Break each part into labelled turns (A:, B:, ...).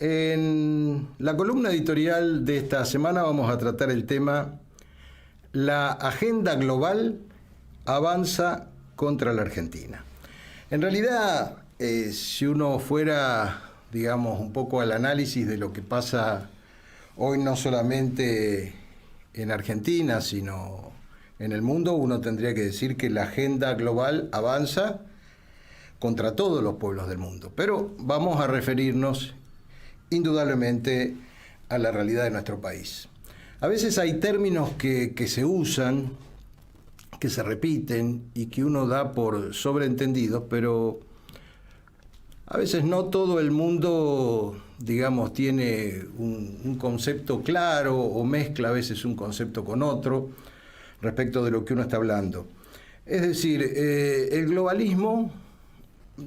A: En la columna editorial de esta semana vamos a tratar el tema "La agenda global avanza contra la Argentina". En realidad, si uno fuera, digamos, un poco al análisis de lo que pasa hoy no solamente en Argentina, sino en el mundo, uno tendría que decir que la agenda global avanza contra todos los pueblos del mundo. Pero vamos a referirnos indudablemente a la realidad de nuestro país. A veces hay términos que se usan, que se repiten y que uno da por sobreentendidos, pero a veces no todo el mundo, digamos, tiene un concepto claro o mezcla a veces un concepto con otro respecto de lo que uno está hablando. Es decir, el globalismo,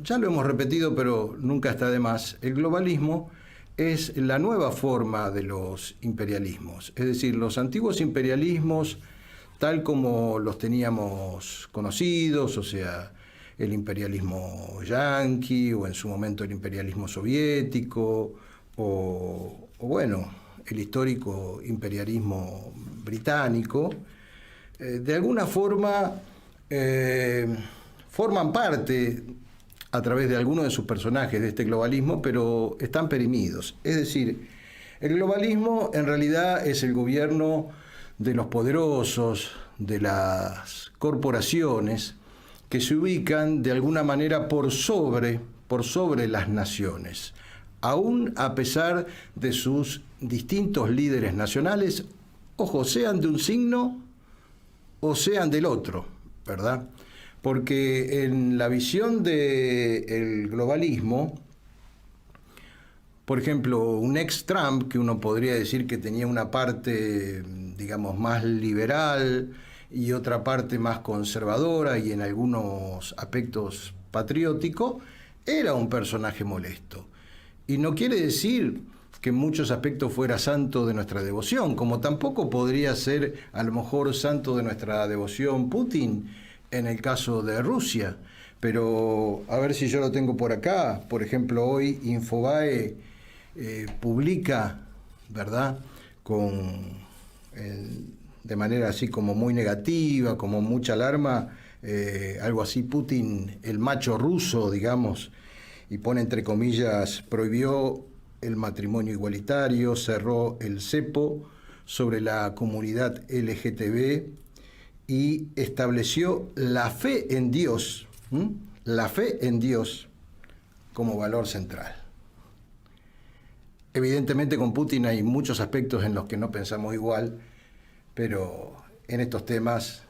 A: ya lo hemos repetido, pero nunca está de más, el globalismo es la nueva forma de los imperialismos. Es decir, los antiguos imperialismos, tal como los teníamos conocidos, o sea, el imperialismo yanqui, o en su momento el imperialismo soviético, o bueno, el histórico imperialismo británico, de alguna forma forman parte, a través de algunos de sus personajes, de este globalismo, pero están perimidos. Es decir, el globalismo en realidad es el gobierno de los poderosos, de las corporaciones, que se ubican de alguna manera por sobre las naciones, aún a pesar de sus distintos líderes nacionales, ojo, sean de un signo o sean del otro, ¿verdad? Porque en la visión del globalismo, por ejemplo, un ex-Trump, que uno podría decir que tenía una parte, digamos, más liberal y otra parte más conservadora y en algunos aspectos patriótico, era un personaje molesto. Y no quiere decir que en muchos aspectos fuera santo de nuestra devoción, como tampoco podría ser a lo mejor santo de nuestra devoción Putin en el caso de Rusia. Pero a ver si yo lo tengo por acá. Por ejemplo, hoy Infobae publica, ¿verdad?, de manera así como muy negativa, como mucha alarma, algo así: Putin, el macho ruso, digamos, y pone entre comillas: prohibió el matrimonio igualitario, cerró el cepo sobre la comunidad LGTB y estableció la fe en Dios, como valor central. Evidentemente con Putin hay muchos aspectos en los que no pensamos igual, pero en estos temas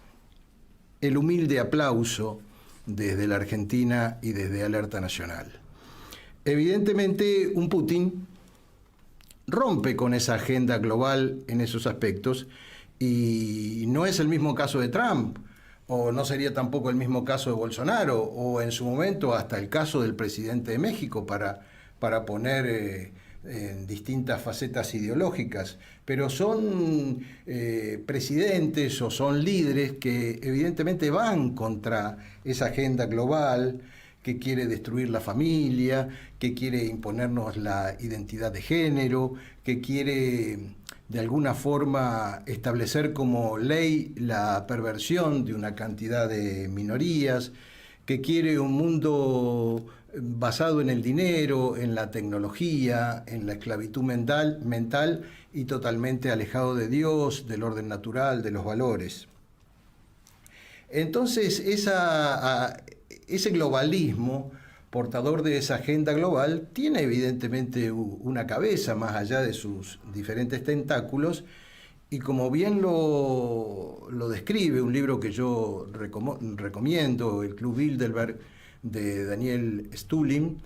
A: el humilde aplauso desde la Argentina y desde Alerta Nacional. Evidentemente un Putin rompe con esa agenda global en esos aspectos, y no es el mismo caso de Trump, o no sería tampoco el mismo caso de Bolsonaro, o en su momento hasta el caso del presidente de México, para poner distintas facetas ideológicas. Pero son presidentes o son líderes que evidentemente van contra esa agenda global que quiere destruir la familia, que quiere imponernos la identidad de género, que quiere de alguna forma establecer como ley la perversión de una cantidad de minorías, que quiere un mundo basado en el dinero, en la tecnología, en la esclavitud mental y totalmente alejado de Dios, del orden natural, de los valores. Entonces, ese globalismo portador de esa agenda global tiene evidentemente una cabeza más allá de sus diferentes tentáculos, y como bien lo describe un libro que yo recomiendo, El Club Bilderberg, de Daniel Stulin.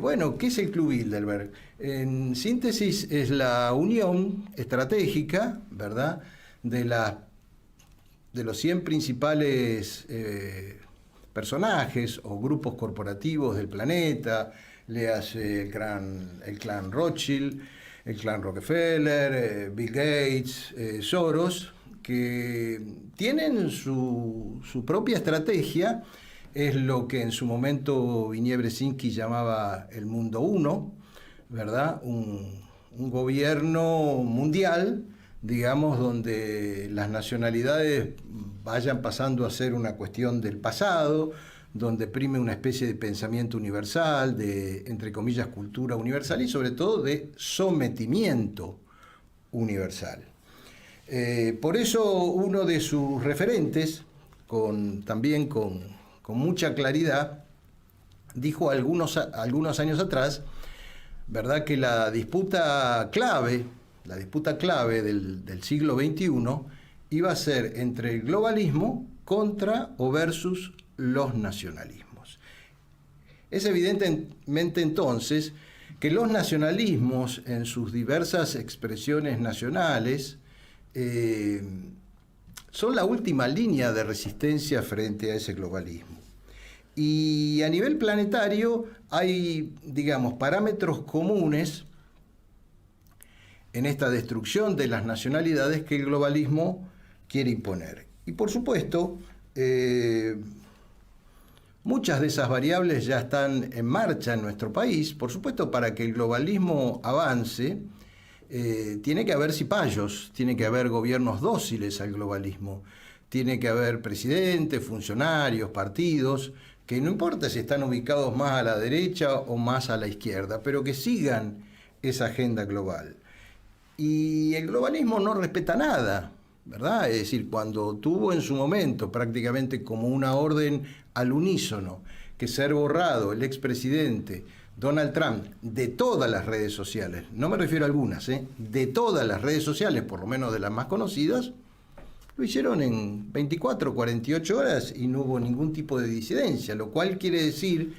A: Bueno, ¿qué es el Club Bilderberg? En síntesis, es la unión estratégica, ¿verdad?, de los 100 principales personajes o grupos corporativos del planeta. Léase el clan Rothschild, el clan Rockefeller, Bill Gates, Soros, que tienen su propia estrategia. Es lo que en su momento Zbigniew Brzezinski llamaba el mundo uno, ¿verdad? Un gobierno mundial, digamos, donde las nacionalidades vayan pasando a ser una cuestión del pasado, donde prime una especie de pensamiento universal, de, entre comillas, cultura universal y sobre todo de sometimiento universal. Por eso uno de sus referentes, también con mucha claridad, dijo algunos años atrás, ¿verdad?, que la disputa clave del siglo XXI iba a ser entre el globalismo contra o versus los nacionalismos. Es evidentemente entonces que los nacionalismos en sus diversas expresiones nacionales son la última línea de resistencia frente a ese globalismo. Y a nivel planetario hay, digamos, parámetros comunes en esta destrucción de las nacionalidades que el globalismo quiere imponer. Y por supuesto, muchas de esas variables ya están en marcha en nuestro país. Por supuesto, para que el globalismo avance, tiene que haber cipayos, tiene que haber gobiernos dóciles al globalismo, tiene que haber presidentes, funcionarios, partidos, que no importa si están ubicados más a la derecha o más a la izquierda, pero que sigan esa agenda global. Y el globalismo no respeta nada, ¿verdad? Es decir, cuando tuvo en su momento prácticamente como una orden al unísono que ser borrado el expresidente Donald Trump de todas las redes sociales, no me refiero a algunas, de todas las redes sociales, por lo menos de las más conocidas, lo hicieron en 24 o 48 horas y no hubo ningún tipo de disidencia, lo cual quiere decir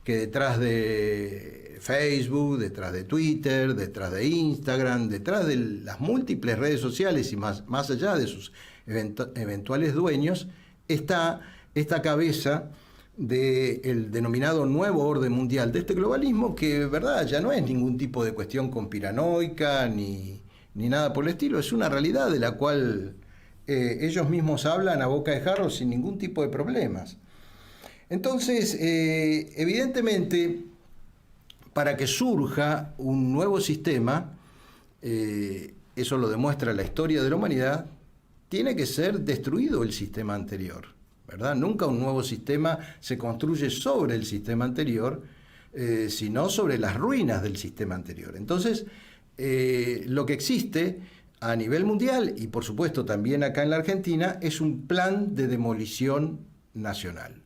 A: que detrás de Facebook, detrás de Twitter, detrás de Instagram, detrás de las múltiples redes sociales y más allá de sus eventuales dueños, está esta cabeza del denominado nuevo orden mundial de este globalismo, que verdad ya no es ningún tipo de cuestión conspiranoica ni nada por el estilo, es una realidad de la cual ellos mismos hablan a boca de jarro sin ningún tipo de problemas. Entonces, evidentemente, para que surja un nuevo sistema, eso lo demuestra la historia de la humanidad, tiene que ser destruido el sistema anterior, ¿verdad? Nunca un nuevo sistema se construye sobre el sistema anterior, sino sobre las ruinas del sistema anterior. Entonces, lo que existe a nivel mundial y por supuesto también acá en la Argentina es un plan de demolición nacional.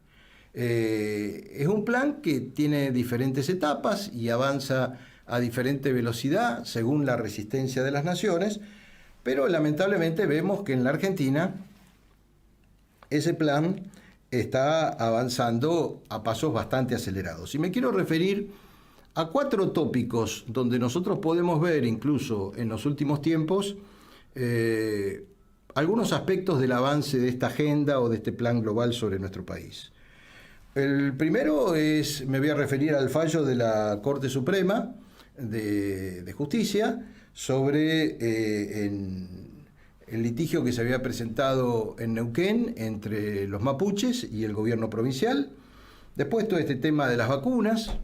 A: Es un plan que tiene diferentes etapas y avanza a diferente velocidad según la resistencia de las naciones, pero lamentablemente vemos que en la Argentina ese plan está avanzando a pasos bastante acelerados. Y me quiero referir a 4 tópicos donde nosotros podemos ver, incluso en los últimos tiempos, algunos aspectos del avance de esta agenda o de este plan global sobre nuestro país. El primero me voy a referir al fallo de la Corte Suprema de Justicia sobre el litigio que se había presentado en Neuquén entre los mapuches y el gobierno provincial. Después todo este tema de las vacunas,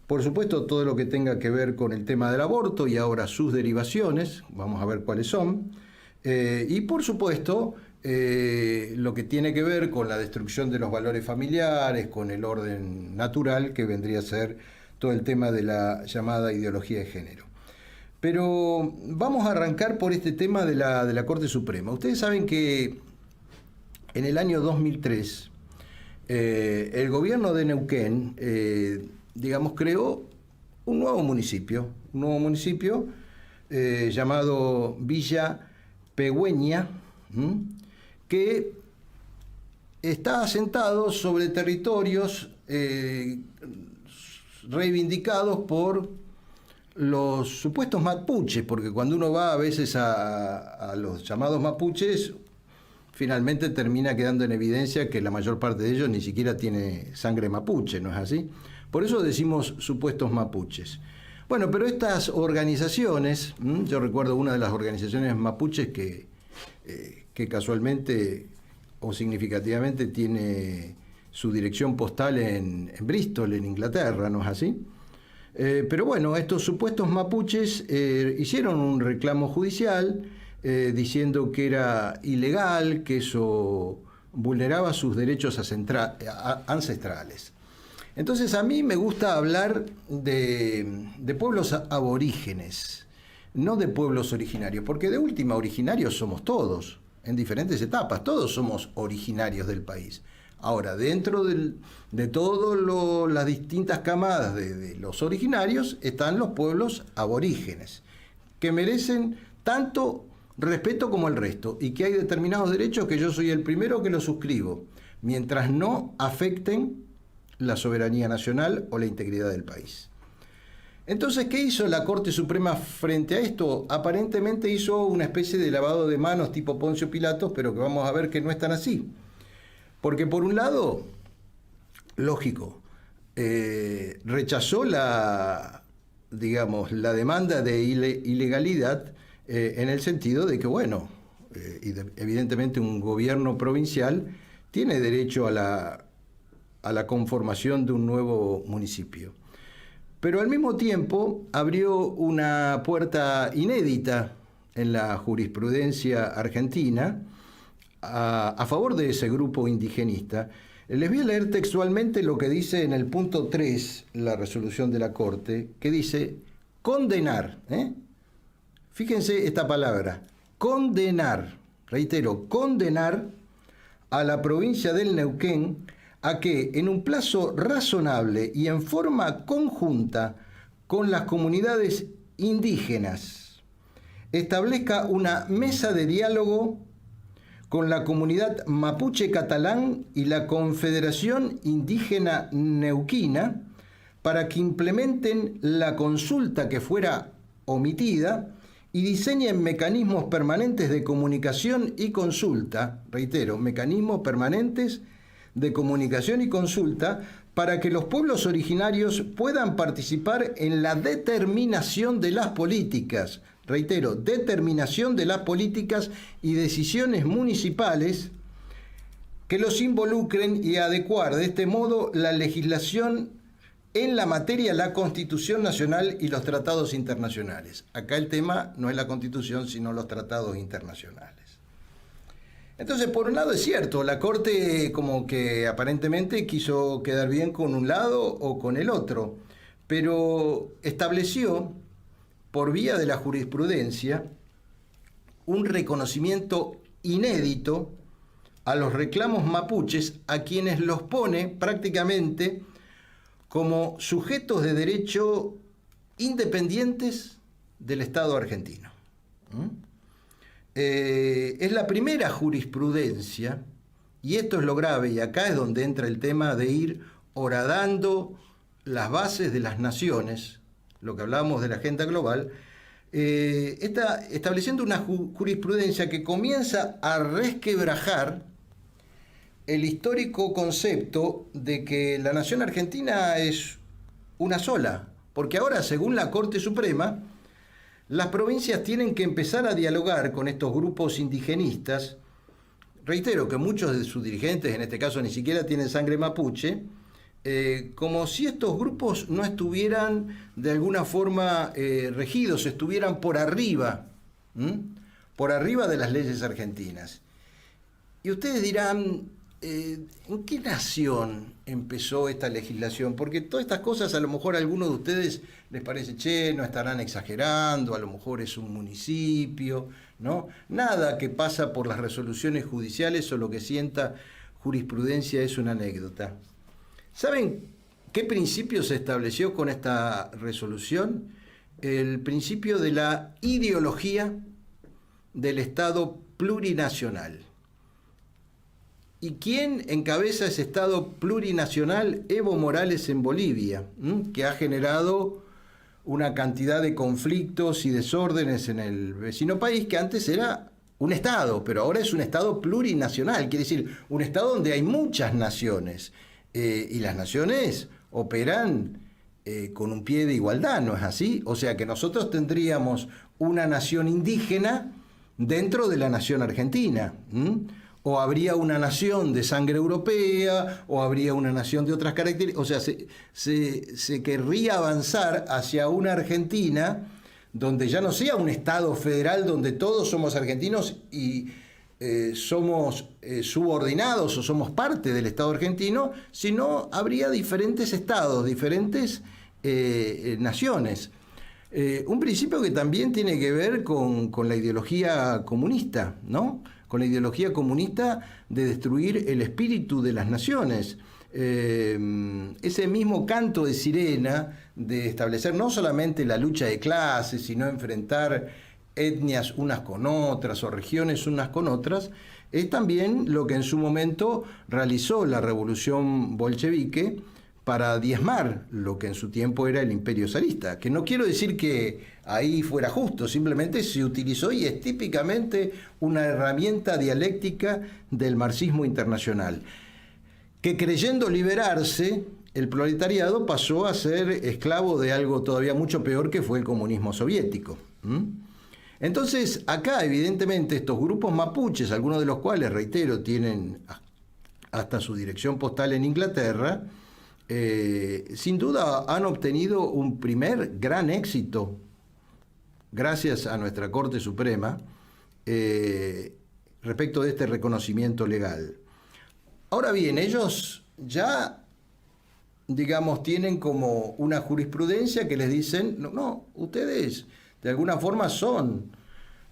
A: por supuesto todo lo que tenga que ver con el tema del aborto y ahora sus derivaciones, vamos a ver cuáles son, y por supuesto lo que tiene que ver con la destrucción de los valores familiares, con el orden natural, que vendría a ser todo el tema de la llamada ideología de género. Pero vamos a arrancar por este tema de la Corte Suprema. Ustedes saben que en el año 2003 el gobierno de Neuquén, digamos, creó un nuevo municipio llamado Villa Pegüeña, que está asentado sobre territorios reivindicados por los supuestos mapuches, porque cuando uno va a veces a los llamados mapuches, finalmente termina quedando en evidencia que la mayor parte de ellos ni siquiera tiene sangre mapuche, ¿no es así? Por eso decimos supuestos mapuches. Bueno, pero estas organizaciones, yo recuerdo una de las organizaciones mapuches que casualmente o significativamente tiene su dirección postal en Bristol, en Inglaterra, ¿no es así? Pero bueno, estos supuestos mapuches hicieron un reclamo judicial diciendo que era ilegal, que eso vulneraba sus derechos ancestrales. Entonces a mí me gusta hablar de pueblos aborígenes, no de pueblos originarios, porque de última originarios somos todos, en diferentes etapas, todos somos originarios del país. Ahora, dentro de todas las distintas camadas de los originarios están los pueblos aborígenes, que merecen tanto respeto como el resto, y que hay determinados derechos que yo soy el primero que los suscribo, mientras no afecten la soberanía nacional o la integridad del país. Entonces, ¿qué hizo la Corte Suprema frente a esto? Aparentemente hizo una especie de lavado de manos tipo Poncio Pilatos, pero que vamos a ver que no es tan así. Porque por un lado, lógico, rechazó la demanda de ilegalidad en el sentido de que, bueno, evidentemente un gobierno provincial tiene derecho a la conformación de un nuevo municipio. Pero al mismo tiempo abrió una puerta inédita en la jurisprudencia argentina a favor de ese grupo indigenista. Les voy a leer textualmente lo que dice en el punto 3 la resolución de la Corte, que dice condenar, fíjense esta palabra, condenar, reitero, condenar a la provincia del Neuquén a que en un plazo razonable y en forma conjunta con las comunidades indígenas establezca una mesa de diálogo con la comunidad mapuche catalán y la Confederación Indígena Neuquina para que implementen la consulta que fuera omitida y diseñen mecanismos permanentes de comunicación y consulta, reitero, mecanismos permanentes de comunicación y consulta para que los pueblos originarios puedan participar en la determinación de las políticas, reitero, determinación de las políticas y decisiones municipales que los involucren y adecuar de este modo la legislación en la materia, la Constitución Nacional y los tratados internacionales. Acá el tema no es la Constitución, sino los tratados internacionales. Entonces, por un lado es cierto, la Corte como que aparentemente quiso quedar bien con un lado o con el otro, pero estableció, por vía de la jurisprudencia, un reconocimiento inédito a los reclamos mapuches, a quienes los pone prácticamente como sujetos de derecho independientes del Estado argentino. Es la primera jurisprudencia, y esto es lo grave, y acá es donde entra el tema de ir horadando las bases de las naciones, lo que hablábamos de la agenda global, está estableciendo una jurisprudencia que comienza a resquebrajar el histórico concepto de que la nación argentina es una sola, porque ahora, según la Corte Suprema, las provincias tienen que empezar a dialogar con estos grupos indigenistas. Reitero que muchos de sus dirigentes, en este caso ni siquiera tienen sangre mapuche, como si estos grupos no estuvieran de alguna forma regidos, estuvieran por arriba de las leyes argentinas. Y ustedes dirán, ¿en qué nación empezó esta legislación? Porque todas estas cosas a lo mejor a algunos de ustedes les parece, no estarán exagerando, a lo mejor es un municipio, ¿no? Nada que pasa por las resoluciones judiciales o lo que sienta jurisprudencia es una anécdota. ¿Saben qué principio se estableció con esta resolución? El principio de la ideología del Estado plurinacional. ¿Y quién encabeza ese Estado plurinacional? Evo Morales en Bolivia, que ha generado una cantidad de conflictos y desórdenes en el vecino país, que antes era un Estado, pero ahora es un Estado plurinacional, quiere decir, un Estado donde hay muchas naciones, y las naciones operan con un pie de igualdad, ¿no es así? O sea que nosotros tendríamos una nación indígena dentro de la nación argentina, o habría una nación de sangre europea, o habría una nación de otras características. O sea, se querría avanzar hacia una Argentina donde ya no sea un Estado federal donde todos somos argentinos y somos subordinados o somos parte del Estado argentino, sino habría diferentes estados, diferentes naciones. Un principio que también tiene que ver con la ideología comunista, ¿no? Con la ideología comunista de destruir el espíritu de las naciones. Ese mismo canto de sirena de establecer no solamente la lucha de clases, sino enfrentar etnias unas con otras o regiones unas con otras, es también lo que en su momento realizó la revolución bolchevique para diezmar lo que en su tiempo era el imperio zarista. Que no quiero decir que ahí fuera justo, simplemente se utilizó y es típicamente una herramienta dialéctica del marxismo internacional, que creyendo liberarse, el proletariado pasó a ser esclavo de algo todavía mucho peor que fue el comunismo soviético. Entonces, acá evidentemente estos grupos mapuches, algunos de los cuales, reitero, tienen hasta su dirección postal en Inglaterra, sin duda han obtenido un primer gran éxito gracias a nuestra Corte Suprema respecto de este reconocimiento legal. Ahora bien, ellos ya, digamos, tienen como una jurisprudencia que les dicen, no, ustedes de alguna forma son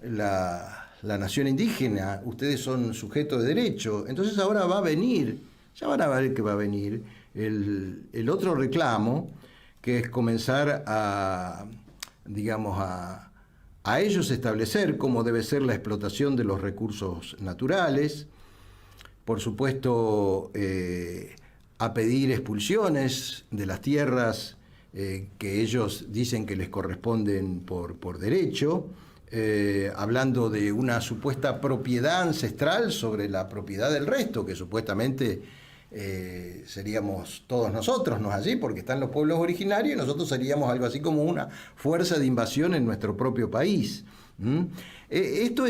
A: la nación indígena, ustedes son sujetos de derecho. Entonces ahora va a venir, ya van a ver que va a venir el otro reclamo, que es comenzar a, digamos, a ellos establecer cómo debe ser la explotación de los recursos naturales, por supuesto, a pedir expulsiones de las tierras que ellos dicen que les corresponden por derecho, hablando de una supuesta propiedad ancestral sobre la propiedad del resto, que supuestamente seríamos todos nosotros, ¿no es así? Porque están los pueblos originarios y nosotros seríamos algo así como una fuerza de invasión en nuestro propio país. Esto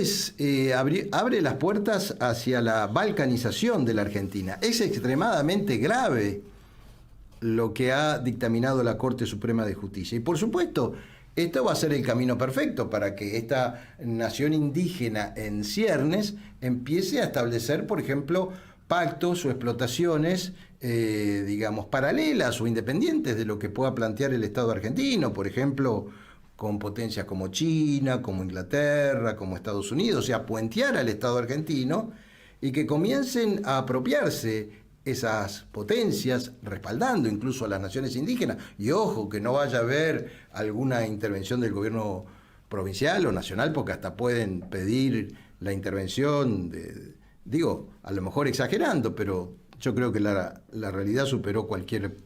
A: abre las puertas hacia la balcanización de la Argentina. Es extremadamente grave lo que ha dictaminado la Corte Suprema de Justicia. Y por supuesto, esto va a ser el camino perfecto para que esta nación indígena en ciernes empiece a establecer, por ejemplo, pactos o explotaciones, digamos, paralelas o independientes de lo que pueda plantear el Estado argentino, por ejemplo, con potencias como China, como Inglaterra, como Estados Unidos, o sea, puentear al Estado argentino y que comiencen a apropiarse esas potencias, respaldando incluso a las naciones indígenas. Y ojo, que no vaya a haber alguna intervención del gobierno provincial o nacional, porque hasta pueden pedir la intervención digo, a lo mejor exagerando, pero yo creo que la realidad superó cualquier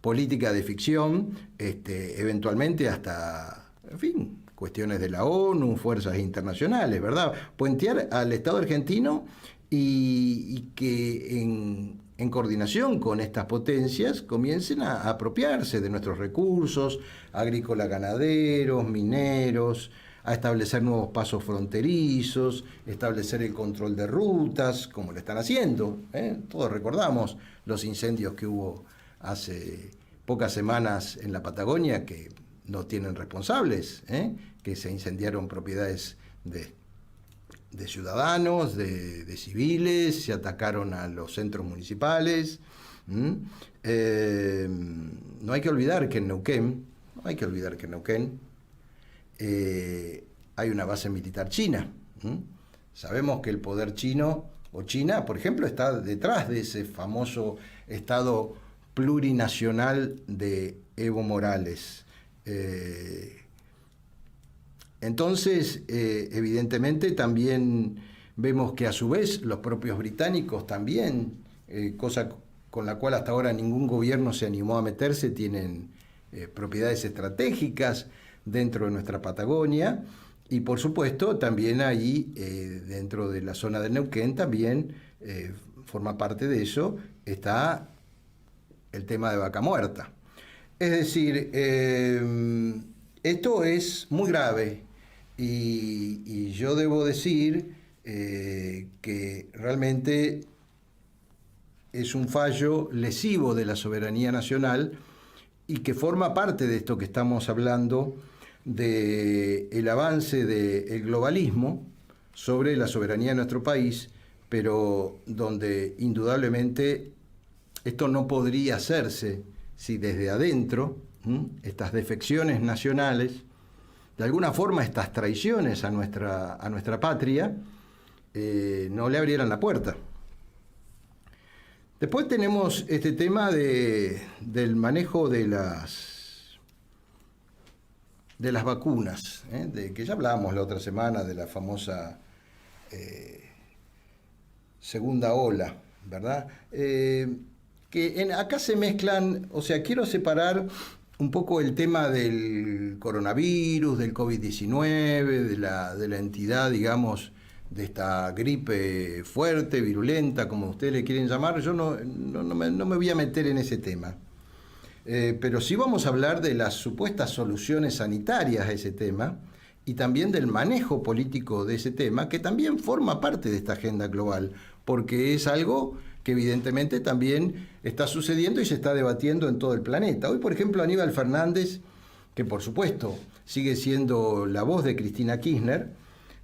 A: política de ficción, eventualmente hasta, en fin, cuestiones de la ONU, fuerzas internacionales, ¿verdad? Puentear al Estado argentino y que en coordinación con estas potencias comiencen a apropiarse de nuestros recursos agrícolas, ganaderos, mineros, a establecer nuevos pasos fronterizos, establecer el control de rutas, como lo están haciendo. Todos recordamos los incendios que hubo hace pocas semanas en la Patagonia, que no tienen responsables, que se incendiaron propiedades de ciudadanos, de civiles, se atacaron a los centros municipales. No hay que olvidar que en Neuquén, hay una base militar china. Sabemos que el poder chino, o China, por ejemplo, está detrás de ese famoso Estado plurinacional de Evo Morales. Entonces, evidentemente, también vemos que a su vez los propios británicos también, cosa con la cual hasta ahora ningún gobierno se animó a meterse, tienen propiedades estratégicas dentro de nuestra Patagonia, y por supuesto también ahí dentro de la zona de Neuquén también forma parte de eso, está el tema de Vaca Muerta. Es decir, esto es muy grave y yo debo decir que realmente es un fallo lesivo de la soberanía nacional y que forma parte de esto que estamos hablando, del avance del globalismo sobre la soberanía de nuestro país, pero donde indudablemente esto no podría hacerse si desde adentro estas defecciones nacionales, de alguna forma estas traiciones a nuestra patria, no le abrieran la puerta. Después tenemos este tema del manejo de las vacunas, de que ya hablábamos la otra semana de la famosa segunda ola, ¿verdad? Acá se mezclan, o sea, quiero separar un poco el tema del coronavirus, del COVID-19, de la entidad, digamos, de esta gripe fuerte, virulenta, como ustedes le quieren llamar. Yo no me voy a meter en ese tema. Pero sí vamos a hablar de las supuestas soluciones sanitarias a ese tema y también del manejo político de ese tema, que también forma parte de esta agenda global, porque es algo que evidentemente también está sucediendo y se está debatiendo en todo el planeta. Hoy, por ejemplo, Aníbal Fernández, que por supuesto sigue siendo la voz de Cristina Kirchner,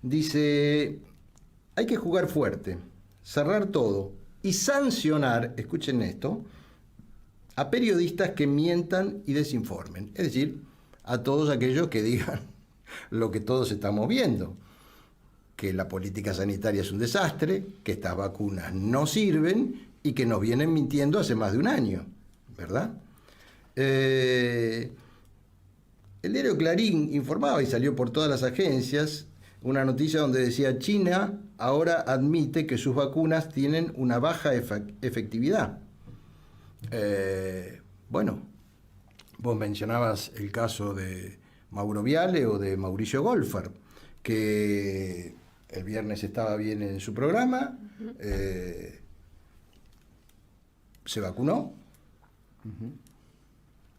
A: dice: hay que jugar fuerte, cerrar todo y sancionar, escuchen esto, a periodistas que mientan y desinformen. Es decir, a todos aquellos que digan lo que todos estamos viendo, que la política sanitaria es un desastre, que estas vacunas no sirven y que nos vienen mintiendo hace más de un año, ¿verdad? El diario Clarín informaba y salió por todas las agencias una noticia donde decía: China ahora admite que sus vacunas tienen una baja efectividad. Bueno, vos mencionabas el caso de Mauro Viale o de Mauricio Golfar, que el viernes estaba bien en su programa, se vacunó,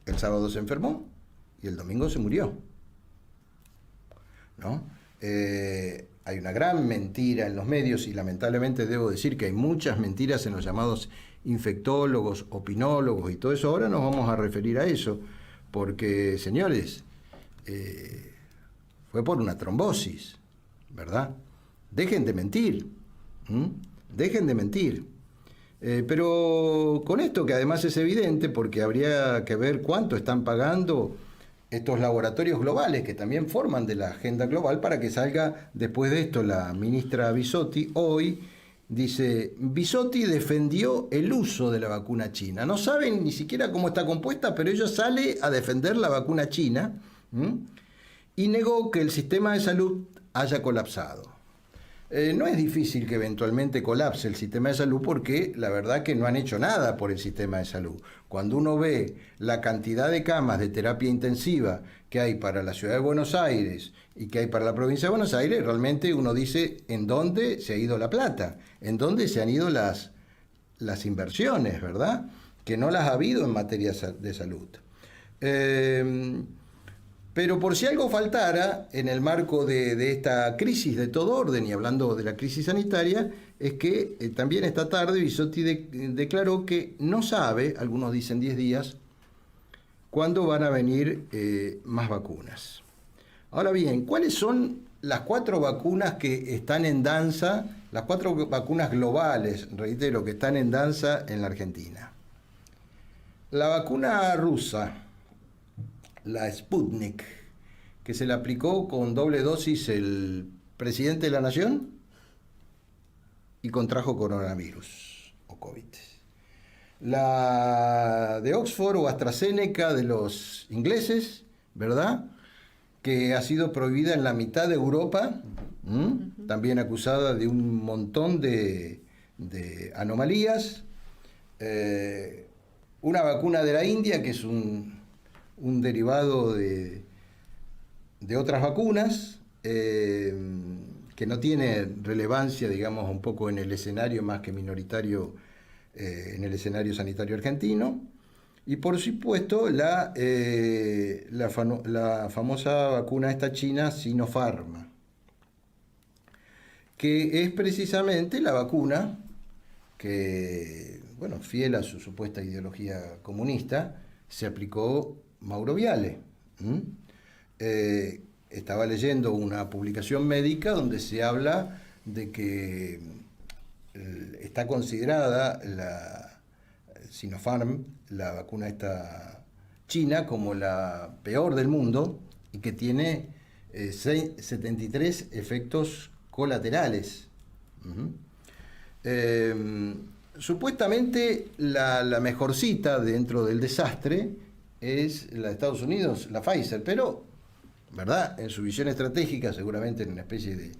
A: el sábado se enfermó y el domingo se murió, ¿no? Hay una gran mentira en los medios y lamentablemente debo decir que hay muchas mentiras en los llamados infectólogos, opinólogos y todo eso. Ahora nos vamos a referir a eso, porque, señores, fue por una trombosis, ¿verdad? Dejen de mentir, dejen de mentir. Pero con esto, que además es evidente, porque habría que ver cuánto están pagando estos laboratorios globales que también forman de la agenda global, para que salga después de esto la ministra Bisotti. Hoy dice: Bisotti defendió el uso de la vacuna china. No saben ni siquiera cómo está compuesta, pero ella sale a defender la vacuna china, y negó que el sistema de salud haya colapsado. No es difícil que eventualmente colapse el sistema de salud, porque la verdad que no han hecho nada por el sistema de salud. Cuando uno ve la cantidad de camas de terapia intensiva que hay para la ciudad de Buenos Aires y que hay para la provincia de Buenos Aires, realmente uno dice: ¿en dónde se ha ido la plata? ¿En dónde se han ido las inversiones, verdad? Que no las ha habido en materia de salud. Pero por si algo faltara en el marco de esta crisis de todo orden, y hablando de la crisis sanitaria, es que también esta tarde Bisotti declaró que no sabe, algunos dicen 10 días, cuándo van a venir más vacunas. Ahora bien, ¿cuáles son las 4 vacunas que están en danza, las 4 vacunas globales, reitero, que están en danza en la Argentina? La vacuna rusa, la Sputnik, que se le aplicó con doble dosis el presidente de la Nación y contrajo coronavirus o COVID. La de Oxford o AstraZeneca de los ingleses, ¿verdad?, que ha sido prohibida en la mitad de Europa, también acusada de un montón de anomalías. Una vacuna de la India, que es un derivado de otras vacunas, que no tiene relevancia, digamos, un poco en el escenario más que minoritario, en el escenario sanitario argentino. Y por supuesto la famosa vacuna esta china, Sinopharm. que es precisamente la vacuna que, bueno, fiel a su supuesta ideología comunista, se aplicó Mauro Viale. Estaba leyendo una publicación médica donde se habla de que está considerada la Sinopharm, la vacuna esta china, como la peor del mundo y que tiene 73 efectos colaterales. Supuestamente la mejorcita dentro del desastre es la de Estados Unidos, la Pfizer, pero, ¿verdad? En su visión estratégica, seguramente en una especie de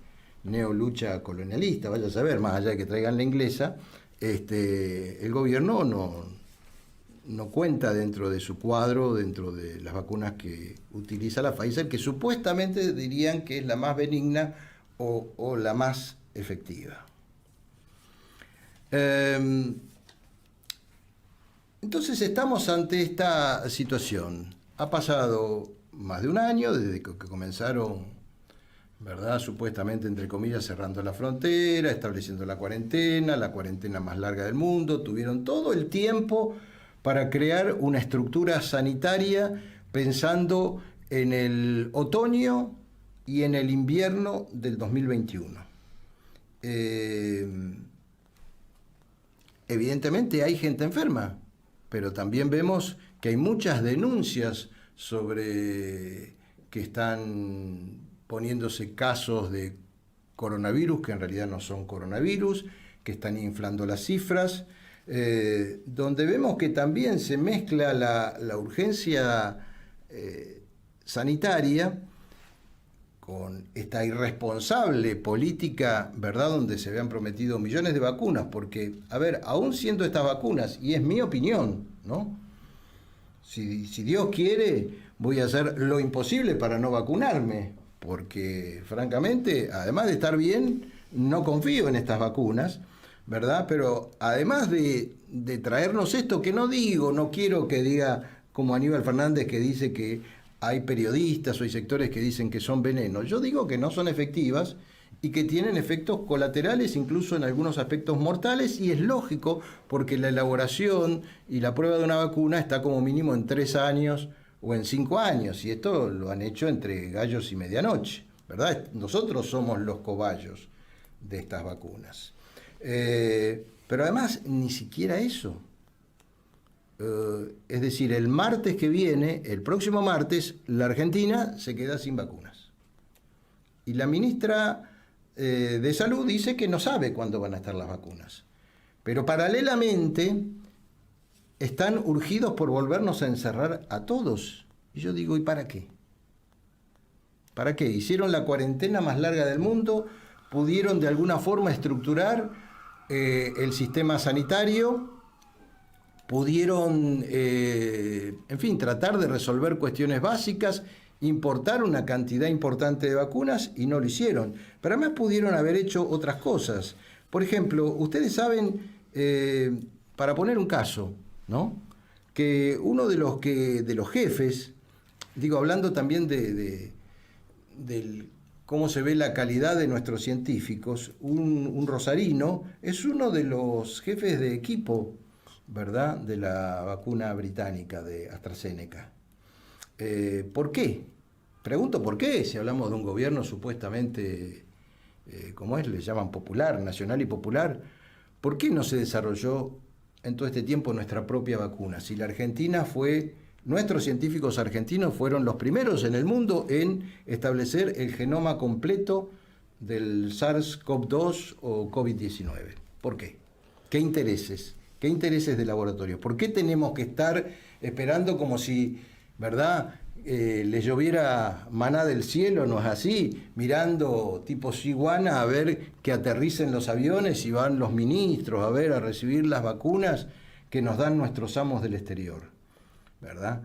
A: neolucha colonialista, vaya a saber, más allá de que traigan la inglesa, el gobierno no cuenta dentro de su cuadro, dentro de las vacunas que utiliza la Pfizer, que supuestamente dirían que es la más benigna o la más efectiva. Entonces estamos ante esta situación. Ha pasado más de un año desde que comenzaron, ¿verdad? Supuestamente, entre comillas, cerrando la frontera, estableciendo la cuarentena más larga del mundo. Tuvieron todo el tiempo para crear una estructura sanitaria pensando en el otoño y en el invierno del 2021. Evidentemente hay gente enferma, pero también vemos que hay muchas denuncias sobre que están poniéndose casos de coronavirus que en realidad no son coronavirus, que están inflando las cifras, donde vemos que también se mezcla la urgencia sanitaria con esta irresponsable política, ¿verdad?, donde se habían prometido millones de vacunas, porque, a ver, aún siendo estas vacunas, y es mi opinión, ¿no? Si Dios quiere, voy a hacer lo imposible para no vacunarme, porque, francamente, además de estar bien, no confío en estas vacunas, ¿verdad? Pero además de traernos esto, que no quiero que diga como Aníbal Fernández, que dice que hay periodistas o hay sectores que dicen que son venenos. Yo digo que no son efectivas y que tienen efectos colaterales, incluso en algunos aspectos mortales, y es lógico porque la elaboración y la prueba de una vacuna está como mínimo en 3 años o en 5 años, y esto lo han hecho entre gallos y medianoche, ¿verdad? Nosotros somos los cobayos de estas vacunas. Pero además, ni siquiera eso. Es decir, el martes que viene, el próximo martes, la Argentina se queda sin vacunas. Y la ministra de Salud dice que no sabe cuándo van a estar las vacunas. Pero paralelamente están urgidos por volvernos a encerrar a todos. Y yo digo, ¿y para qué? ¿Para qué? Hicieron la cuarentena más larga del mundo, pudieron de alguna forma estructurar el sistema sanitario, pudieron, en fin, tratar de resolver cuestiones básicas, importar una cantidad importante de vacunas y no lo hicieron. Pero además pudieron haber hecho otras cosas. Por ejemplo, ustedes saben, para poner un caso, ¿no?, que uno de los jefes, digo, hablando también del cómo se ve la calidad de nuestros científicos, un rosarino, es uno de los jefes de equipo, ¿verdad?, de la vacuna británica de AstraZeneca. ¿Por qué? Pregunto por qué, si hablamos de un gobierno supuestamente, ¿cómo es? Le llaman popular, nacional y popular. ¿Por qué no se desarrolló en todo este tiempo nuestra propia vacuna? Si la Argentina nuestros científicos argentinos fueron los primeros en el mundo en establecer el genoma completo del SARS-CoV-2 o COVID-19. ¿Por qué? ¿Qué intereses? ¿Qué intereses de laboratorio? ¿Por qué tenemos que estar esperando como si, ¿verdad?, les lloviera maná del cielo, no es así? Mirando tipo ciguana a ver que aterricen los aviones y van los ministros a recibir las vacunas que nos dan nuestros amos del exterior, ¿verdad?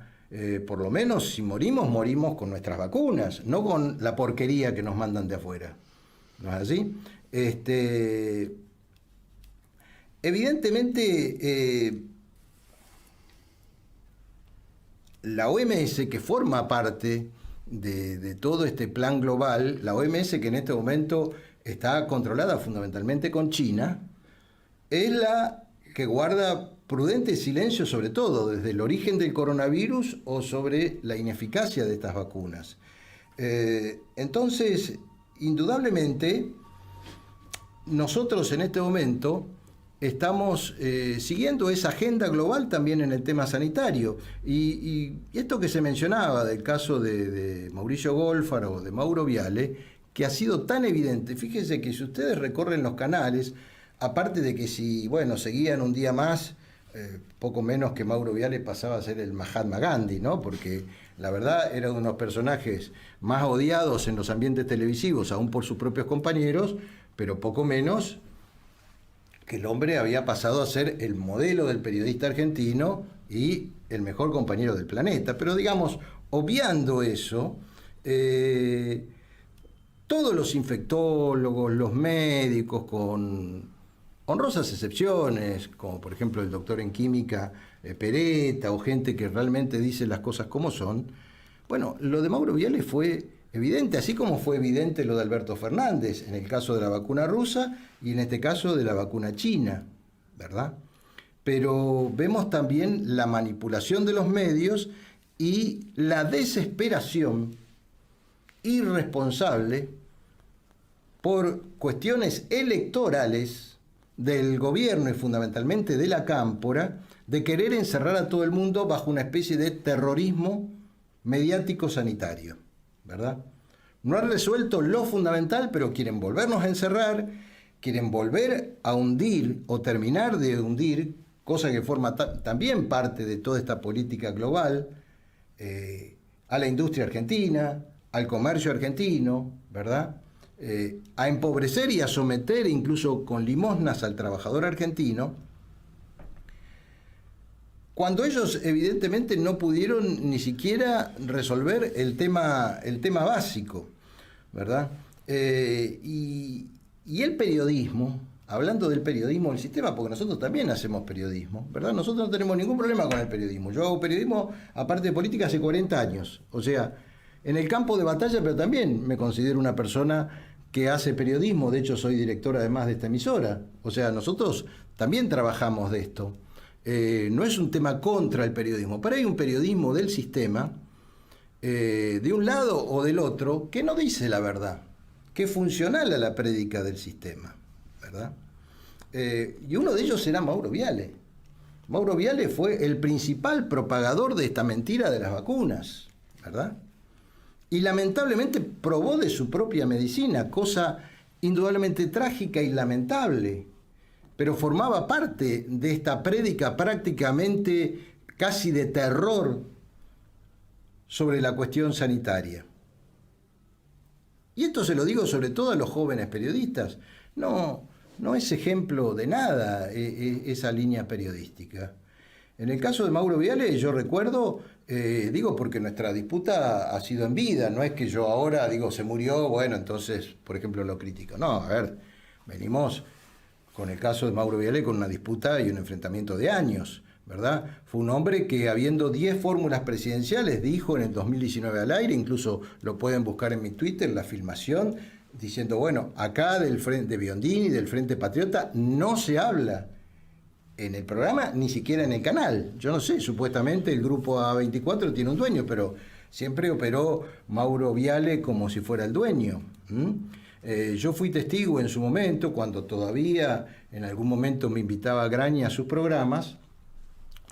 A: Por lo menos si morimos con nuestras vacunas, no con la porquería que nos mandan de afuera, ¿no es así? Evidentemente, la OMS, que forma parte de todo este plan global, la OMS que en este momento está controlada fundamentalmente con China, es la que guarda prudente silencio sobre todo, desde el origen del coronavirus o sobre la ineficacia de estas vacunas. Entonces, indudablemente, nosotros en este momento estamos siguiendo esa agenda global también en el tema sanitario. Y esto que se mencionaba del caso de Mauricio Golfar o de Mauro Viale, que ha sido tan evidente. Fíjense que si ustedes recorren los canales, aparte de que si, bueno, seguían un día más, poco menos que Mauro Viale pasaba a ser el Mahatma Gandhi, ¿no? Porque la verdad era uno de los personajes más odiados en los ambientes televisivos, aún por sus propios compañeros, pero poco menos que el hombre había pasado a ser el modelo del periodista argentino y el mejor compañero del planeta. Pero digamos, obviando eso, todos los infectólogos, los médicos, con honrosas excepciones, como por ejemplo el doctor en química Peretta, o gente que realmente dice las cosas como son, bueno, lo de Mauro Viale fue evidente, así como fue evidente lo de Alberto Fernández, en el caso de la vacuna rusa y en este caso de la vacuna china, ¿verdad? Pero vemos también la manipulación de los medios y la desesperación irresponsable por cuestiones electorales del gobierno y fundamentalmente de la cámpora, de querer encerrar a todo el mundo bajo una especie de terrorismo mediático sanitario, ¿verdad? No han resuelto lo fundamental, pero quieren volvernos a encerrar, quieren volver a hundir o terminar de hundir, cosa que forma también parte de toda esta política global, a la industria argentina, al comercio argentino, ¿verdad? A empobrecer y a someter incluso con limosnas al trabajador argentino, cuando ellos evidentemente no pudieron ni siquiera resolver el tema básico, ¿verdad? Y el periodismo, hablando del periodismo del sistema, porque nosotros también hacemos periodismo, ¿verdad? Nosotros no tenemos ningún problema con el periodismo. Yo hago periodismo, aparte de política, hace 40 años. O sea, en el campo de batalla, pero también me considero una persona que hace periodismo. De hecho, soy director además de esta emisora. O sea, nosotros también trabajamos de esto. No es un tema contra el periodismo, pero hay un periodismo del sistema, de un lado o del otro, que no dice la verdad, que es funcional a la prédica del sistema, ¿verdad? Y uno de ellos será Mauro Viale. Mauro Viale fue el principal propagador de esta mentira de las vacunas, ¿verdad? Y lamentablemente probó de su propia medicina, cosa indudablemente trágica y lamentable, pero formaba parte de esta prédica prácticamente casi de terror sobre la cuestión sanitaria. Y esto se lo digo sobre todo a los jóvenes periodistas. No es ejemplo de nada esa línea periodística. En el caso de Mauro Viale, yo recuerdo, digo porque nuestra disputa ha sido en vida, no es que yo ahora digo se murió, bueno, entonces, por ejemplo, lo critico. No, a ver, venimos con el caso de Mauro Viale con una disputa y un enfrentamiento de años, ¿verdad? Fue un hombre que, habiendo 10 fórmulas presidenciales, dijo en el 2019 al aire, incluso lo pueden buscar en mi Twitter, la filmación, diciendo, bueno, acá del Frente de Biondini, del Frente Patriota, no se habla en el programa, ni siquiera en el canal. Yo no sé, supuestamente el grupo A24 tiene un dueño, pero siempre operó Mauro Viale como si fuera el dueño. Yo fui testigo en su momento, cuando todavía en algún momento me invitaba a Graña a sus programas,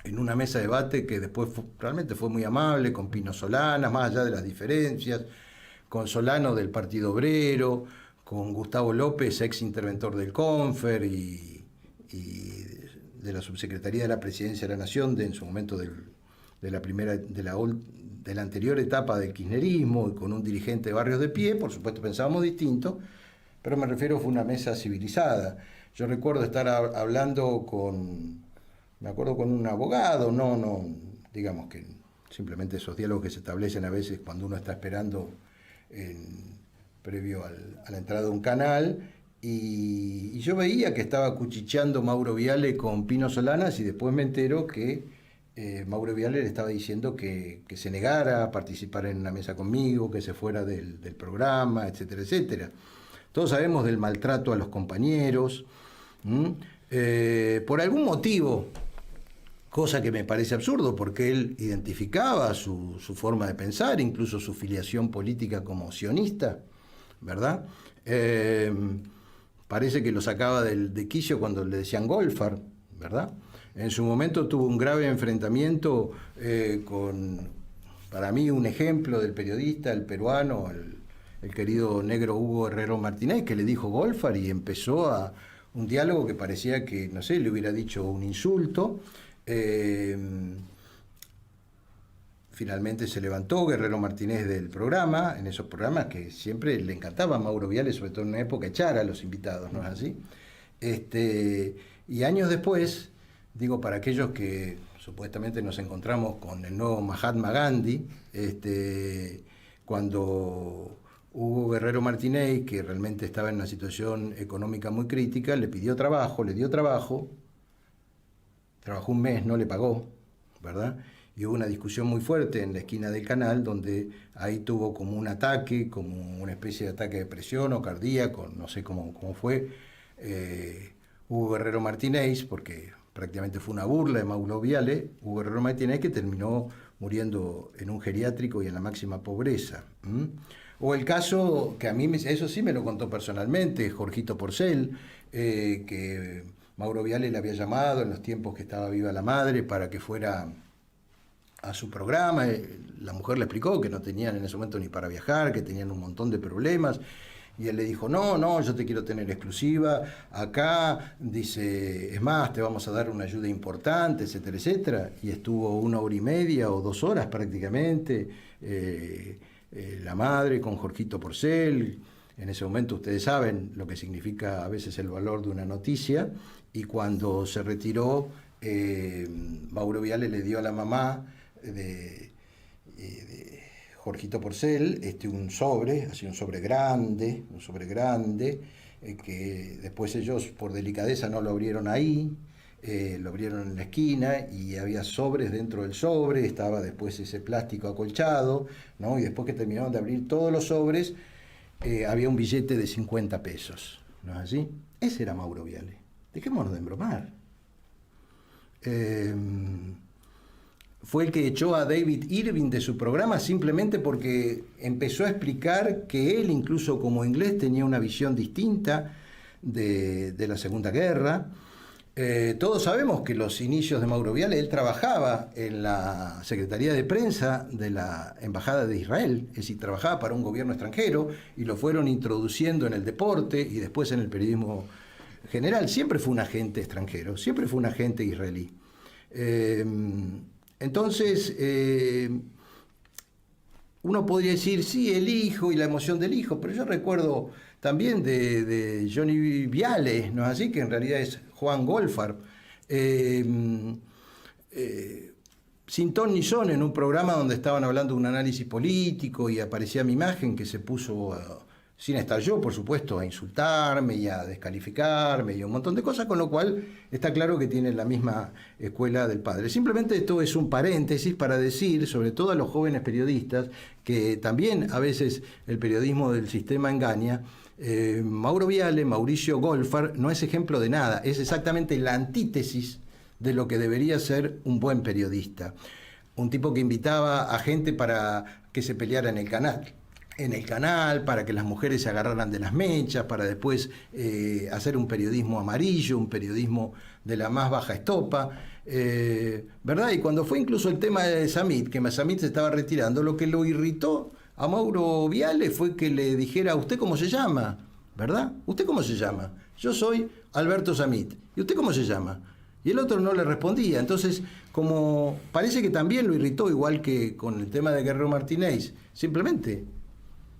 A: en una mesa de debate que después realmente fue muy amable, con Pino Solanas, más allá de las diferencias, con Solano del Partido Obrero, con Gustavo López, ex interventor del Confer y de la Subsecretaría de la Presidencia de la Nación, en su momento de la anterior etapa del kirchnerismo, y con un dirigente de Barrios de Pie. Por supuesto pensábamos distinto, pero me refiero, fue una mesa civilizada. Yo recuerdo estar hablando me acuerdo con un abogado, digamos que simplemente esos diálogos que se establecen a veces cuando uno está esperando previo a la entrada de un canal, y yo veía que estaba cuchicheando Mauro Viale con Pino Solanas, y después me entero que Mauro Viale le estaba diciendo que se negara a participar en una mesa conmigo, que se fuera del programa, etcétera, etcétera. Todos sabemos del maltrato a los compañeros. Por algún motivo, cosa que me parece absurdo, porque él identificaba su forma de pensar, incluso su filiación política como sionista, ¿verdad? Parece que lo sacaba de quicio cuando le decían Goldfarb, ¿verdad? En su momento tuvo un grave enfrentamiento con, para mí, un ejemplo del periodista, el peruano, el querido negro Hugo Herrero Martínez, que le dijo Goldfarb y empezó un diálogo que parecía que, no sé, le hubiera dicho un insulto. Finalmente se levantó Guerrero Martínez del programa, en esos programas que siempre le encantaba a Mauro Viale, sobre todo en una época, echar a los invitados, ¿no es así? Y años después, digo, para aquellos que supuestamente nos encontramos con el nuevo Mahatma Gandhi, cuando Hugo Guerrero Martínez, que realmente estaba en una situación económica muy crítica, le pidió trabajo, le dio trabajo, trabajó un mes, no le pagó, ¿verdad? Y hubo una discusión muy fuerte en la esquina del canal, donde ahí tuvo como un ataque, como una especie de ataque de presión o cardíaco, no sé cómo fue, Hugo Guerrero Martínez, porque prácticamente fue una burla de Mauro Viale, Hugo Guerrero Martínez, que terminó muriendo en un geriátrico y en la máxima pobreza. O el caso, que a mí eso sí me lo contó personalmente, Jorgito Porcel, que Mauro Viale le había llamado en los tiempos que estaba viva la madre para que fuera a su programa. La mujer le explicó que no tenían en ese momento ni para viajar, que tenían un montón de problemas, y él le dijo, no, yo te quiero tener exclusiva acá, dice, es más, te vamos a dar una ayuda importante, etcétera, etcétera, y estuvo 1 hora y media o 2 horas prácticamente, la madre con Jorgito Porcel. En ese momento ustedes saben lo que significa a veces el valor de una noticia, y cuando se retiró, Mauro Viale le dio a la mamá de Jorgito Porcel un sobre, así un sobre grande, que después ellos por delicadeza no lo abrieron ahí, lo abrieron en la esquina y había sobres dentro del sobre, estaba después ese plástico acolchado, ¿no? Y después que terminaron de abrir todos los sobres, había un billete de 50 pesos, ¿no es así? Ese era Mauro Viale. Dejémonos de embromar. Fue el que echó a David Irving de su programa simplemente porque empezó a explicar que él, incluso como inglés, tenía una visión distinta de la Segunda Guerra. Todos sabemos que los inicios de Mauro Viale, él trabajaba en la Secretaría de Prensa de la Embajada de Israel, es decir, trabajaba para un gobierno extranjero, y lo fueron introduciendo en el deporte y después en el periodismo general. Siempre fue un agente extranjero, siempre fue un agente israelí. Entonces, uno podría decir, sí, el hijo y la emoción del hijo, pero yo recuerdo también de Johnny Viale, ¿no es así? Que en realidad es Juan Goldfarb, sin ton ni son, en un programa donde estaban hablando de un análisis político y aparecía mi imagen, que se puso, sin estar yo, por supuesto, a insultarme y a descalificarme y un montón de cosas, con lo cual está claro que tiene la misma escuela del padre. Simplemente esto es un paréntesis para decir, sobre todo a los jóvenes periodistas, que también a veces el periodismo del sistema engaña. Mauro Viale, Mauricio Goldfarb, no es ejemplo de nada, es exactamente la antítesis de lo que debería ser un buen periodista. Un tipo que invitaba a gente para que se peleara en el canal, para que las mujeres se agarraran de las mechas, para después hacer un periodismo amarillo, un periodismo de la más baja estopa, ¿verdad? Y cuando fue incluso el tema de Samit, que Samit se estaba retirando, lo que lo irritó a Mauro Viale fue que le dijera, ¿usted cómo se llama? ¿Verdad? ¿Usted cómo se llama? Yo soy Alberto Samit. ¿Y usted cómo se llama? Y el otro no le respondía. Entonces, como parece que también lo irritó, igual que con el tema de Guerrero Martínez, simplemente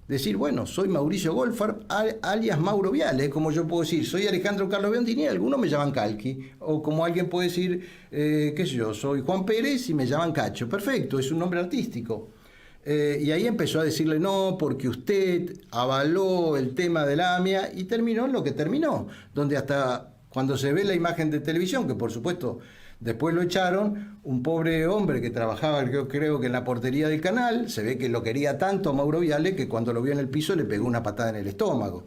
A: decir, bueno, soy Mauricio Goldfarb, alias Mauro Viale, como yo puedo decir, soy Alejandro Carlos Biondini, algunos me llaman Calqui, o como alguien puede decir, qué sé yo, soy Juan Pérez y me llaman Cacho. Perfecto, es un nombre artístico. Y ahí empezó a decirle no, porque usted avaló el tema del AMIA, y terminó en lo que terminó, donde hasta cuando se ve la imagen de televisión, que por supuesto Después lo echaron, un pobre hombre que trabajaba, creo que en la portería del canal, se ve que lo quería tanto a Mauro Viale que cuando lo vio en el piso le pegó una patada en el estómago.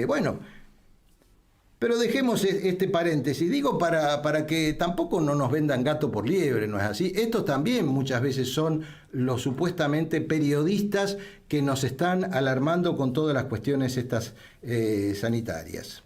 A: Bueno, pero dejemos este paréntesis, digo para que tampoco no nos vendan gato por liebre, ¿no es así? Estos también muchas veces son los supuestamente periodistas que nos están alarmando con todas las cuestiones estas sanitarias.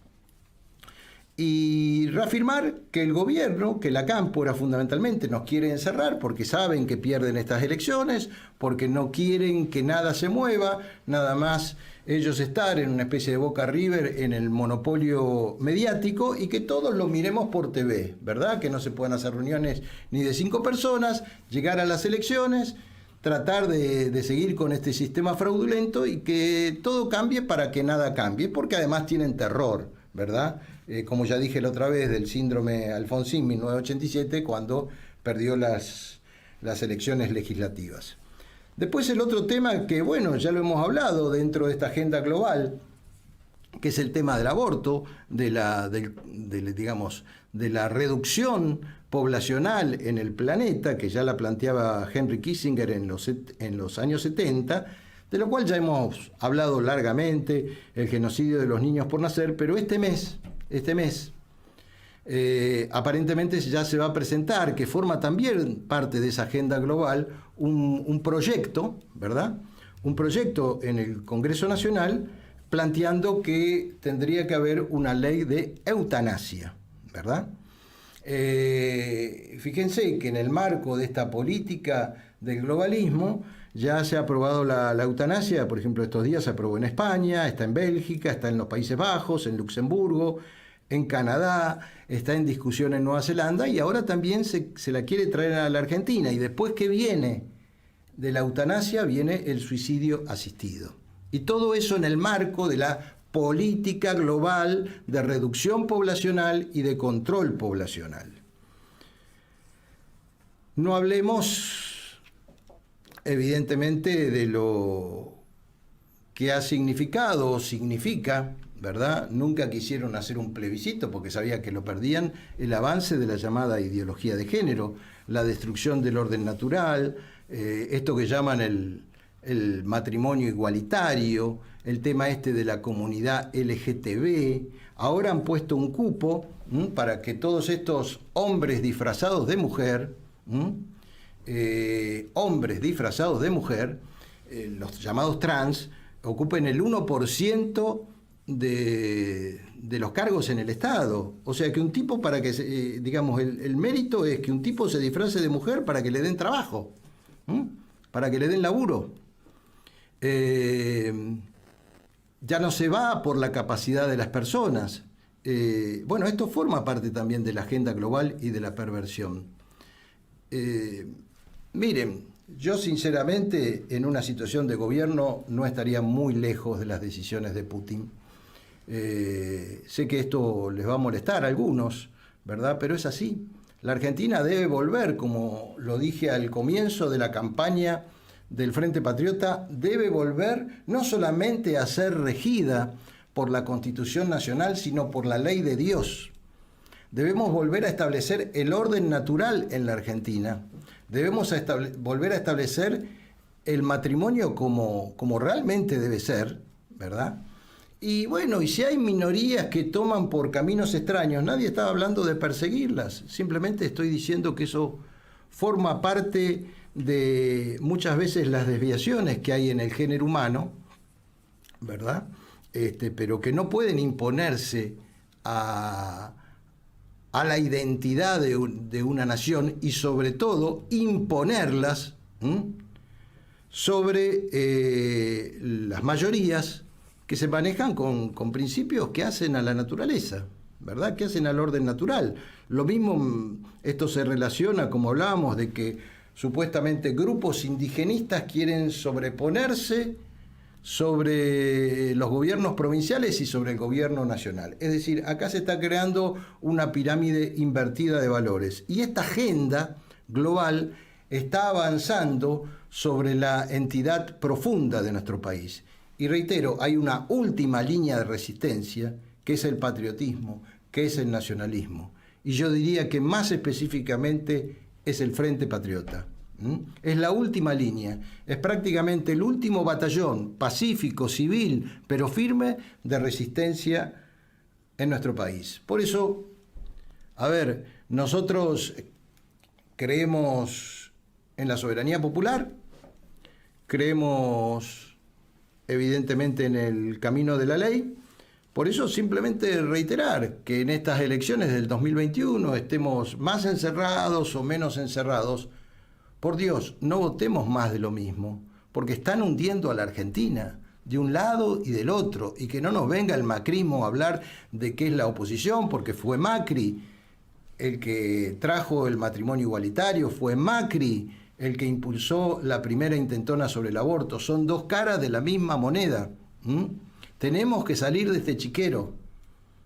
A: Y reafirmar que el gobierno, que la cámpora fundamentalmente nos quiere encerrar porque saben que pierden estas elecciones, porque no quieren que nada se mueva, nada más ellos estar en una especie de Boca River en el monopolio mediático y que todos lo miremos por TV, ¿verdad? Que no se puedan hacer reuniones ni de 5 personas, llegar a las elecciones, tratar de seguir con este sistema fraudulento y que todo cambie para que nada cambie, porque además tienen terror, ¿verdad? Como ya dije la otra vez, del síndrome Alfonsín 1987, cuando perdió las elecciones legislativas. Después el otro tema que, bueno, ya lo hemos hablado dentro de esta agenda global, que es el tema del aborto, de la reducción poblacional en el planeta, que ya la planteaba Henry Kissinger en los años 70, de lo cual ya hemos hablado largamente, el genocidio de los niños por nacer, pero este mes, aparentemente ya se va a presentar, que forma también parte de esa agenda global, un proyecto, ¿verdad? Un proyecto en el Congreso Nacional planteando que tendría que haber una ley de eutanasia, ¿verdad? Fíjense que en el marco de esta política del globalismo ya se ha aprobado la eutanasia, por ejemplo, estos días se aprobó en España, está en Bélgica, está en los Países Bajos, en Luxemburgo, en Canadá, está en discusión en Nueva Zelanda y ahora también se la quiere traer a la Argentina. Y después que viene de la eutanasia viene el suicidio asistido. Y todo eso en el marco de la política global de reducción poblacional y de control poblacional. No hablemos, evidentemente, de lo que ha significado o significa, ¿verdad? Nunca quisieron hacer un plebiscito porque sabía que lo perdían, el avance de la llamada ideología de género, la destrucción del orden natural, esto que llaman el matrimonio igualitario, el tema este de la comunidad LGTB. Ahora han puesto un cupo para que todos estos hombres disfrazados de mujer, los llamados trans, ocupen el 1% de los cargos en el Estado. O sea que un tipo para que, el mérito es que un tipo se disfrace de mujer para que le den trabajo, para que le den laburo. Ya no se va por la capacidad de las personas. Bueno, esto forma parte también de la agenda global y de la perversión. Miren, yo sinceramente en una situación de gobierno no estaría muy lejos de las decisiones de Putin. Sé que esto les va a molestar a algunos, ¿verdad? Pero es así. La Argentina debe volver, como lo dije al comienzo de la campaña del Frente Patriota, debe volver no solamente a ser regida por la Constitución Nacional, sino por la ley de Dios. Debemos volver a establecer el orden natural en la Argentina. Debemos volver a establecer el matrimonio como realmente debe ser, ¿verdad? Y bueno, y si hay minorías que toman por caminos extraños, nadie estaba hablando de perseguirlas, simplemente estoy diciendo que eso forma parte de muchas veces las desviaciones que hay en el género humano, ¿verdad? Pero que no pueden imponerse a la identidad de una nación y sobre todo imponerlas sobre las mayorías que se manejan con principios que hacen a la naturaleza, ¿verdad? Que hacen al orden natural. Lo mismo, esto se relaciona, como hablábamos, de que supuestamente grupos indigenistas quieren sobreponerse sobre los gobiernos provinciales y sobre el gobierno nacional. Es decir, acá se está creando una pirámide invertida de valores. Y esta agenda global está avanzando sobre la entidad profunda de nuestro país. Y reitero, hay una última línea de resistencia, que es el patriotismo, que es el nacionalismo. y yo diría que más específicamente es el Frente Patriota. Es la última línea, es prácticamente el último batallón pacífico, civil, pero firme de resistencia en nuestro país. Por eso, a ver, nosotros creemos en la soberanía popular, creemos evidentemente en el camino de la ley. Por eso simplemente reiterar que en estas elecciones del 2021 estemos más encerrados o menos encerrados, por Dios, no votemos más de lo mismo, porque están hundiendo a la Argentina de un lado y del otro, y que no nos venga el macrismo a hablar de qué es la oposición, porque fue Macri el que trajo el matrimonio igualitario, fue Macri el que impulsó la primera intentona sobre el aborto. Son dos caras de la misma moneda. Tenemos que salir de este chiquero.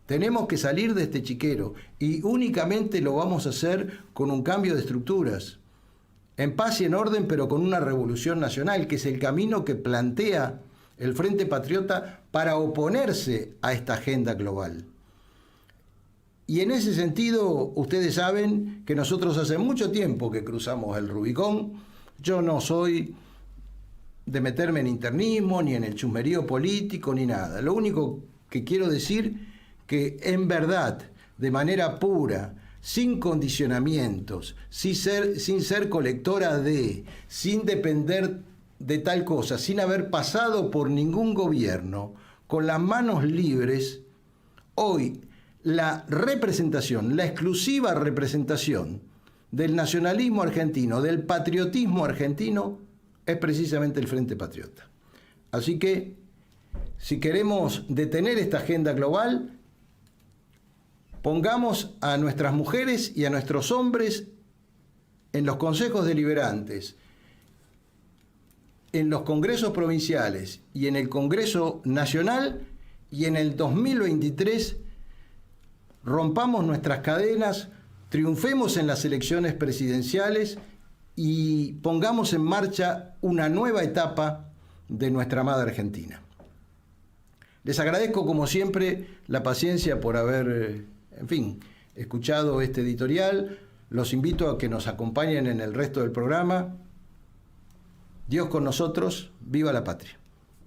A: Tenemos que salir de este chiquero. Y únicamente lo vamos a hacer con un cambio de estructuras. En paz y en orden, pero con una revolución nacional, que es el camino que plantea el Frente Patriota para oponerse a esta agenda global. Y en ese sentido, ustedes saben que nosotros hace mucho tiempo que cruzamos el Rubicón. Yo no soy de meterme en internismo, ni en el chusmerío político, ni nada. Lo único que quiero decir que en verdad, de manera pura, sin condicionamientos, sin ser colectora sin depender de tal cosa, sin haber pasado por ningún gobierno, con las manos libres, hoy la representación, la exclusiva representación del nacionalismo argentino, del patriotismo argentino, es precisamente el Frente Patriota. Así que, si queremos detener esta agenda global, pongamos a nuestras mujeres y a nuestros hombres en los consejos deliberantes, en los congresos provinciales y en el Congreso Nacional, y en el 2023 rompamos nuestras cadenas, triunfemos en las elecciones presidenciales y pongamos en marcha una nueva etapa de nuestra amada Argentina. Les agradezco, como siempre, la paciencia por haber, escuchado este editorial. Los invito a que nos acompañen en el resto del programa. Dios con nosotros, viva la patria.